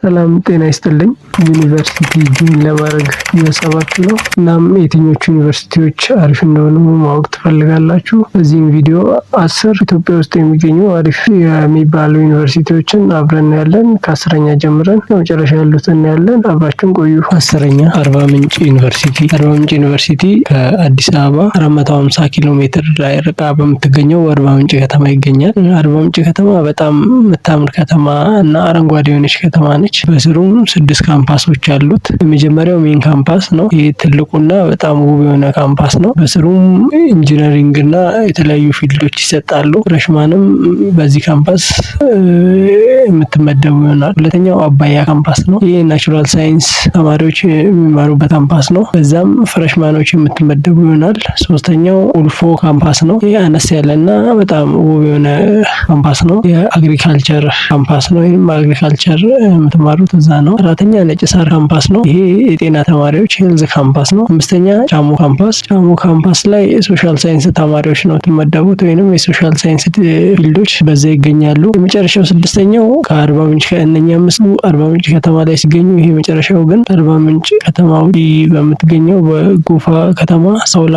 ሰላም ጤና ይስጥልኝ። ዩኒቨርሲቲ ጆይን ለማድረግ እያሰባችሁ ነው? እናም የትኞቹ ዩኒቨርሲቲዎች አሪፍ እንደሆኑ ማወቅ ትፈልጋላችሁ? በዚህም ቪዲዮ 10 ኢትዮጵያ ውስጥ የሚገኙ አሪፍ የሚባሉ ዩኒቨርሲቲዎችን አብረን እናያለን። ከ10ኛ ጀምረን የመጨረሻ ያሉት እናያለን። አብራችሁን ቆዩ። 10ኛ አርባ ምንጭ ዩኒቨርሲቲ። አርባ ምንጭ ዩኒቨርሲቲ ከአዲስ አበባ 450 ኪሎ ሜትር ላይ ርቃ በምትገኘው አርባ ምንጭ ከተማ ይገኛል። አርባ ምንጭ ከተማ በጣም የምታምር ከተማ እና አረንጓዴ የሆነች ከተማ ነች። በስሩም 6 ካምፓሶች አሉት። የመጀመሪያው ሜን ካምፓስ ነው። ይህ ትልቁና በጣም ውብ የሆነ ካምፓስ ነው። በስሩም ኢንጂነሪንግ እና የተለያዩ ፊልዶች ይሰጣሉ። ፍሬሽማንም በዚህ ካምፓስ የምትመደቡ ይሆናል። ሁለተኛው አባያ ካምፓስ ነው። ይህ ናቹራል ሳይንስ ተማሪዎች የሚማሩበት ካምፓስ ነው። በዛም ፍሬሽማኖች የምትመደቡ ይሆናል። ሶስተኛው ኡልፎ ካምፓስ ነው። ይህ አነስ ያለና በጣም ውብ የሆነ ካምፓስ ነው። የአግሪካልቸር ካምፓስ ነው። ይህም አግሪካልቸር የምትማሩት እዛ ነው። አራተኛ ነጭ ሳር ካምፓስ ነው። ይሄ የጤና ተማሪዎች ሄልዝ ካምፓስ ነው። አምስተኛ ጫሞ ካምፓስ። ጫሞ ካምፓስ ላይ ሶሻል ሳይንስ ተማሪዎች ነው የምትመደቡት፣ ወይንም የሶሻል ሳይንስ ፊልዶች በዛ ይገኛሉ። የመጨረሻው ስድስተኛው ከአርባ ምንጭ ከእነኛ አምስቱ አርባ ምንጭ ከተማ ላይ ሲገኙ፣ ይሄ መጨረሻው ግን አርባ ምንጭ ከተማ ውጪ በምትገኘው በጎፋ ከተማ ሰውላ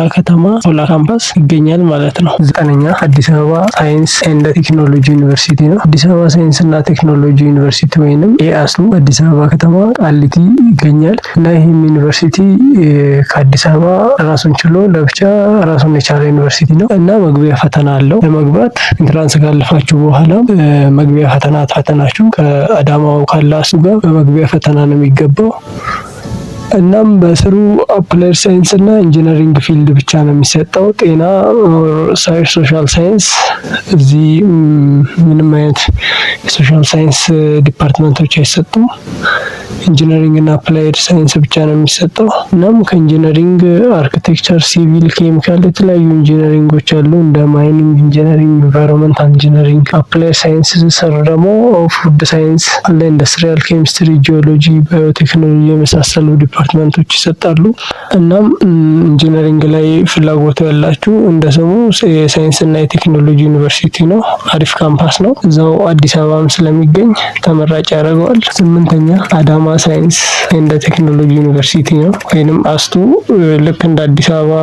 ካምፓስ ይገኛል ማለት ነው። 9ኛ አዲስ አበባ ሳይንስ ኤንድ ቴክኖሎጂ ዩኒቨርሲቲ ነው። አዲስ አበባ ሳይንስ እና ቴክኖሎጂ ዩኒቨርሲቲ ወይንም ኤአስቱ አዲስ አበባ ከተማ ቃሊቲ ይገኛል እና ይህም ዩኒቨርሲቲ ከአዲስ አበባ ራሱን ችሎ ለብቻ ራሱን የቻለ ዩኒቨርሲቲ ነው እና መግቢያ ፈተና አለው። ለመግባት ኢንትራንስ ካለፋችሁ በኋላ መግቢያ ፈተና ፈተናችሁ ከአዳማው ካላሱ ጋር በመግቢያ ፈተና ነው የሚገባው። እናም በስሩ አፕላይድ ሳይንስ እና ኢንጂነሪንግ ፊልድ ብቻ ነው የሚሰጠው። ጤና፣ ሶሻል ሳይንስ እዚህ ምንም አይነት የሶሻል ሳይንስ ዲፓርትመንቶች አይሰጡም። ኢንጂነሪንግ እና አፕላይድ ሳይንስ ብቻ ነው የሚሰጠው። እናም ከኢንጂነሪንግ አርኪቴክቸር፣ ሲቪል፣ ኬሚካል የተለያዩ ኢንጂነሪንጎች አሉ እንደ ማይኒንግ ኢንጂነሪንግ፣ ኢንቫይሮንመንታል ኢንጂነሪንግ። አፕላይድ ሳይንስ ስር ደግሞ ፉድ ሳይንስ አለ፣ ኢንዱስትሪያል ኬሚስትሪ፣ ጂኦሎጂ፣ ባዮቴክኖሎጂ የመሳሰሉ ዲፓርትመንቶች ይሰጣሉ። እናም ኢንጂነሪንግ ላይ ፍላጎቱ ያላችሁ እንደ ስሙ የሳይንስ እና የቴክኖሎጂ ዩኒቨርሲቲ ነው። አሪፍ ካምፓስ ነው። እዛው አዲስ አበባም ስለሚገኝ ተመራጭ ያደርገዋል። 8ኛ አዳማ ሳይንስ እንደ ቴክኖሎጂ ዩኒቨርሲቲ ነው ወይንም አስቱ። ልክ እንደ አዲስ አበባ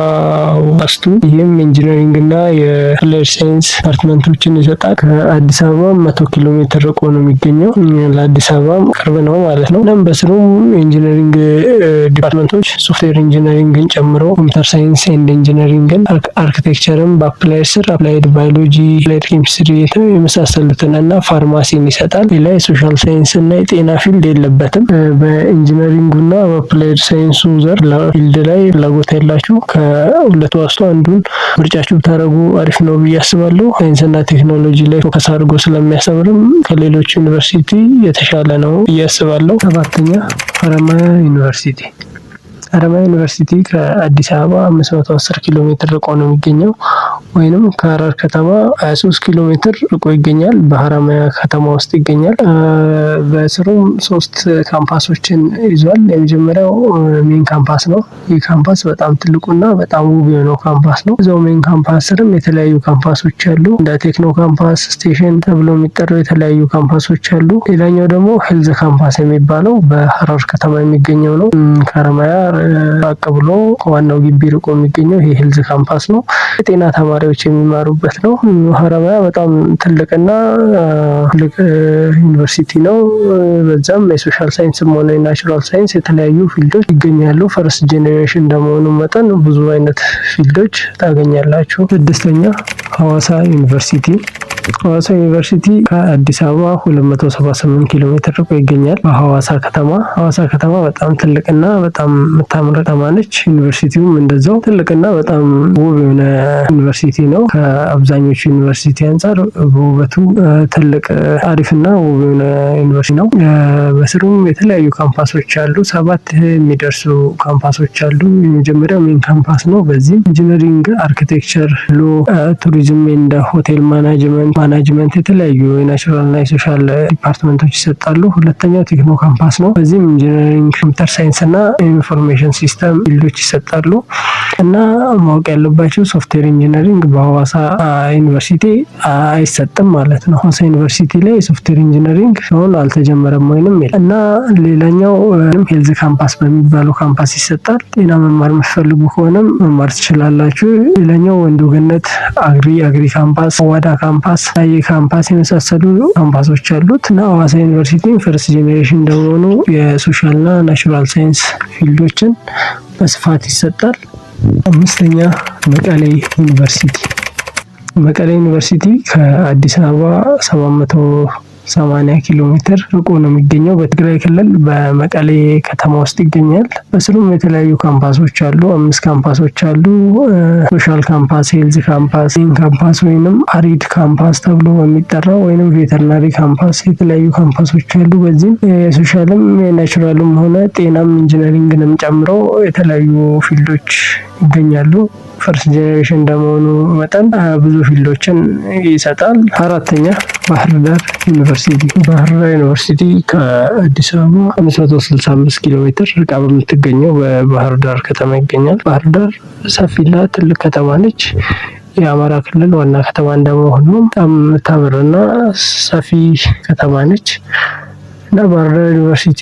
አስቱ ይህም ኢንጂነሪንግ እና የአፕላይድ ሳይንስ ዲፓርትመንቶችን ይሰጣል። ከአዲስ አበባ 100 ኪሎ ሜትር ርቆ ነው የሚገኘው። ለአዲስ አበባ ቅርብ ነው ማለት ነው። እናም በስሩም ኢንጂነሪንግ ዲፓርትመንቶች ሶፍትዌር ኢንጂነሪንግን ጨምሮ ኮምፒውተር ሳይንስ ኤንድ ኢንጂነሪንግን፣ አርኪቴክቸርም በአፕላይድ ስር አፕላይድ ባዮሎጂ፣ አፕላይድ ኬሚስትሪ የመሳሰሉትን እና ፋርማሲን ይሰጣል። ሌላ የሶሻል ሳይንስ እና የጤና ፊልድ የለበትም። በኢንጂነሪንጉና በአፕላይድ ሳይንሱ ዘር ፊልድ ላይ ፍላጎት ያላችሁ ከሁለቱ ውስጥ አንዱን ምርጫችሁ ብታደርጉ አሪፍ ነው ብዬ አስባለሁ። ሳይንስና ቴክኖሎጂ ላይ ፎከስ አድርጎ ስለሚያስተምርም ከሌሎች ዩኒቨርሲቲ የተሻለ ነው ብዬ አስባለሁ። 7ኛ ሀረማያ ዩኒቨርሲቲ። ሀረማያ ዩኒቨርሲቲ ከአዲስ አበባ 510 ኪሎ ሜትር ርቆ ነው የሚገኘው ወይንም ከሀረር ከተማ 23 ኪሎ ሜትር ርቆ ይገኛል። በሀረማያ ከተማ ውስጥ ይገኛል። በስሩም 3 ካምፓሶችን ይዟል። የመጀመሪያው ሜን ካምፓስ ነው። ይህ ካምፓስ በጣም ትልቁና በጣም ውብ የሆነው ካምፓስ ነው። እዛው ሜን ካምፓስ ስርም የተለያዩ ካምፓሶች አሉ። እንደ ቴክኖ ካምፓስ፣ ስቴሽን ተብሎ የሚጠሩ የተለያዩ ካምፓሶች አሉ። ሌላኛው ደግሞ ሄልዝ ካምፓስ የሚባለው በሀረር ከተማ የሚገኘው ነው። ከሀረማያ ራቅ ብሎ ከዋናው ግቢ ርቆ የሚገኘው ይሄ ሄልዝ ካምፓስ ነው። የጤና ተማሪዎች የሚማሩበት ነው። ሀረማያ በጣም ትልቅና ትልቅ ዩኒቨርሲቲ ነው። በዛም የሶሻል ሳይንስም ሆነ የናቹራል ሳይንስ የተለያዩ ፊልዶች ይገኛሉ። ፈርስት ጄኔሬሽን እንደመሆኑ መጠን ብዙ አይነት ፊልዶች ታገኛላችሁ። 6ኛ ሀዋሳ ዩኒቨርሲቲ። ሀዋሳ ዩኒቨርሲቲ ከአዲስ አበባ 278 ኪሎ ሜትር ርቆ ይገኛል በሀዋሳ ከተማ። ሀዋሳ ከተማ በጣም ትልቅና በጣም የምታምር ከተማ ነች። ዩኒቨርሲቲውም እንደዛው ትልቅና በጣም ውብ የሆነ ዩኒቨርሲቲ ነው። ከአብዛኞቹ ዩኒቨርሲቲ አንጻር በውበቱ ትልቅ አሪፍና ውብ የሆነ ዩኒቨርሲቲ ነው። በስሩም የተለያዩ ካምፓሶች አሉ። 7 የሚደርሱ ካምፓሶች አሉ። የመጀመሪያው ሜን ካምፓስ ነው። በዚህም ኢንጂነሪንግ፣ አርኪቴክቸር፣ ሎ፣ ቱሪዝም እንደ ሆቴል ማናጅመንት የተለያዩ የናቹራል እና የሶሻል ዲፓርትመንቶች ይሰጣሉ። ሁለተኛው ቴክኖ ካምፓስ ነው። በዚህም ኢንጂነሪንግ፣ ኮምፒውተር ሳይንስ እና ኢንፎርሜሽን ሲስተም ፊልዶች ይሰጣሉ እና ማወቅ ያለባቸው ሶፍትዌር ኢንጂነሪንግ፣ ኢንጂነሪንግ በሐዋሳ ዩኒቨርሲቲ አይሰጥም ማለት ነው። ሐዋሳ ዩኒቨርሲቲ ላይ ሶፍትዌር ኢንጂነሪንግ አሁን አልተጀመረም ወይንም እና ሌላኛው ሄልዝ ካምፓስ በሚባለው ካምፓስ ይሰጣል። ጤና መማር የምትፈልጉ ከሆነም መማር ትችላላችሁ። ሌላኛው ወንዶ ገነት አግሪ ካምፓስ፣ ዋዳ ካምፓስ፣ ታዬ ካምፓስ የመሳሰሉ ካምፓሶች አሉት እና ሐዋሳ ዩኒቨርሲቲ ፈርስት ጄኔሬሽን እንደሆኑ የሶሻልና ናቹራል ሳይንስ ፊልዶችን በስፋት ይሰጣል። አምስተኛ መቀሌ ዩኒቨርሲቲ ከአዲስ አበባ 780 ኪሎ ሜትር ርቆ ነው የሚገኘው። በትግራይ ክልል በመቀሌ ከተማ ውስጥ ይገኛል። በስሩም የተለያዩ ካምፓሶች አሉ። 5 ካምፓሶች አሉ። ሶሻል ካምፓስ፣ ሄልዝ ካምፓስ፣ ካምፓስ ወይንም አሪድ ካምፓስ ተብሎ የሚጠራው ወይንም ቬተርናሪ ካምፓስ፣ የተለያዩ ካምፓሶች አሉ። በዚህም የሶሻልም የናቹራልም ሆነ ጤናም ኢንጂነሪንግንም ጨምሮ የተለያዩ ፊልዶች ይገኛሉ። ፈርስት ጄኔሬሽን እንደመሆኑ መጠን ብዙ ፊልዶችን ይሰጣል። አራተኛ ባህር ዳር ዩኒቨርሲቲ ከአዲስ አበባ 565 ኪሎ ሜትር ርቃ በምትገኘው በባህር ዳር ከተማ ይገኛል። ባህር ዳር ሰፊና ትልቅ ከተማ ነች። የአማራ ክልል ዋና ከተማ እንደመሆኑ በጣም የምታምርና ሰፊ ከተማ ነች እና ባህር ዳር ዩኒቨርሲቲ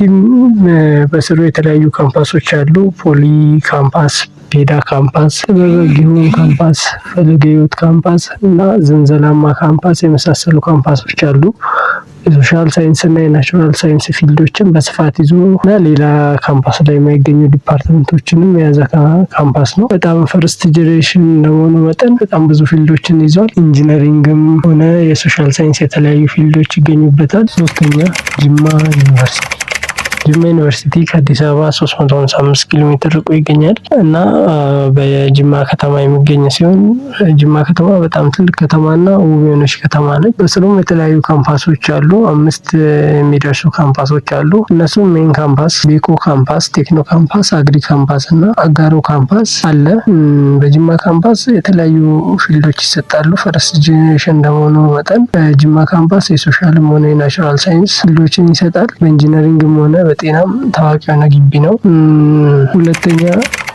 በስሩ የተለያዩ ካምፓሶች አሉ። ፖሊ ካምፓስ፣ ፔዳ ካምፓስ፣ ጊዮን ካምፓስ፣ ፈለገ ሕይወት ካምፓስ እና ዘንዘላማ ካምፓስ የመሳሰሉ ካምፓሶች አሉ። የሶሻል ሳይንስ እና የናቹራል ሳይንስ ፊልዶችን በስፋት ይዞ እና ሌላ ካምፓስ ላይ የማይገኙ ዲፓርትመንቶችንም የያዘ ካምፓስ ነው። በጣም ፈርስት ጄኔሬሽን እንደመሆኑ መጠን በጣም ብዙ ፊልዶችን ይዟል። ኢንጂነሪንግም ሆነ የሶሻል ሳይንስ የተለያዩ ፊልዶች ይገኙበታል። ሶስተኛ ጅማ ዩኒቨርሲቲ ከአዲስ አበባ 355 ኪሎ ሜትር ርቆ ይገኛል እና በጅማ ከተማ የሚገኝ ሲሆን ጅማ ከተማ በጣም ትልቅ ከተማና ውብ የሆነች ከተማ ነች። በስሩም የተለያዩ ካምፓሶች አሉ። 5 የሚደርሱ ካምፓሶች አሉ። እነሱም ሜን ካምፓስ፣ ቤኮ ካምፓስ፣ ቴክኖ ካምፓስ፣ አግሪ ካምፓስ እና አጋሮ ካምፓስ አለ። በጅማ ካምፓስ የተለያዩ ፊልዶች ይሰጣሉ። ፈርስት ጄኔሬሽን እንደመሆኑ መጠን በጅማ ካምፓስ የሶሻልም ሆነ የናቹራል ሳይንስ ፊልዶችን ይሰጣል። በኢንጂነሪንግም ሆነ በጤናም ታዋቂ የሆነ ግቢ ነው። ሁለተኛ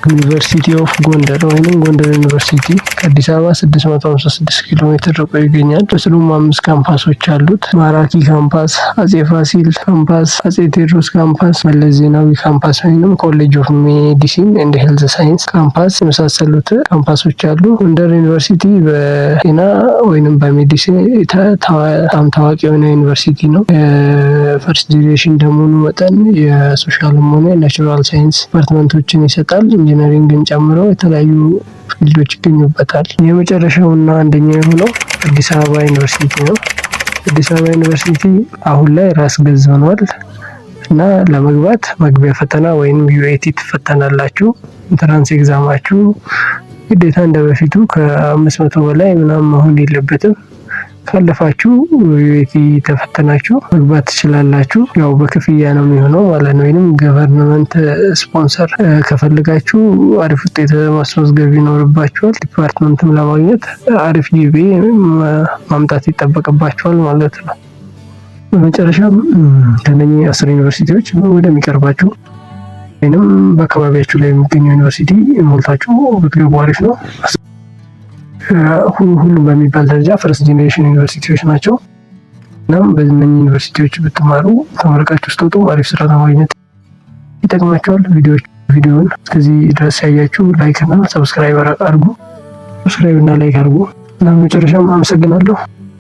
ዩኒቨርሲቲ ኦፍ ጎንደር ወይም ጎንደር ዩኒቨርሲቲ ከአዲስ አበባ 656 ኪሎ ሜትር ርቆ ይገኛል። በስሩም 5 ካምፓሶች አሉት። ማራኪ ካምፓስ፣ አጼ ፋሲል ካምፓስ፣ አጼ ቴዎድሮስ ካምፓስ፣ መለስ ዜናዊ ካምፓስ ወይም ኮሌጅ ኦፍ ሜዲሲን ኤንድ ሄልዝ ሳይንስ ካምፓስ የመሳሰሉት ካምፓሶች አሉ። ጎንደር ዩኒቨርሲቲ በጤና ወይም በሜዲሲን በጣም ታዋቂ የሆነ ዩኒቨርሲቲ ነው። ፈርስት ጄኔሬሽን እንደመሆኑ መጠን የሶሻልም ሆነ የናቹራል ሳይንስ ዲፓርትመንቶችን ይሰጣል። ኢንጂነሪንግን ጨምሮ የተለያዩ ፊልዶች ይገኙበታል። የመጨረሻውና አንደኛ የሆነው አዲስ አበባ ዩኒቨርሲቲ ነው። አዲስ አበባ ዩኒቨርሲቲ አሁን ላይ ራስ ገዝ ሆኗል እና ለመግባት መግቢያ ፈተና ወይም ዩኤቲ ትፈተናላችሁ። ኢንትራንስ ኤግዛማችሁ ግዴታ እንደበፊቱ ከ500 በላይ ምናምን መሆን የለበትም። ካለፋችሁ ዩኤቲ ተፈተናችሁ መግባት ትችላላችሁ። ያው በክፍያ ነው የሚሆነው ማለት ነው። ወይንም ገቨርንመንት ስፖንሰር ከፈልጋችሁ አሪፍ ውጤት ማስመዝገብ ይኖርባችኋል። ዲፓርትመንትም ለማግኘት አሪፍ ጂፒ ማምጣት ይጠበቅባችኋል ማለት ነው። በመጨረሻም ከነኚህ 10 ዩኒቨርሲቲዎች ወደሚቀርባችሁ ወይንም በአካባቢያችሁ ላይ የሚገኙ ዩኒቨርሲቲ ሞልታችሁ ብትገቡ አሪፍ ነው። ሁሉም በሚባል ደረጃ ፈርስት ጄኔሬሽን ዩኒቨርሲቲዎች ናቸው። እናም በእነኚህ ዩኒቨርሲቲዎች ብትማሩ ተመርቃችሁ ስትወጡ አሪፍ ስራ ለማግኘት ይጠቅማቸዋል። ቪዲዮውን እስከዚህ ድረስ ያያችሁ ላይክ እና ሰብስክራይብ አድርጉ። እና ላይክ አድርጉ። እና መጨረሻም አመሰግናለሁ።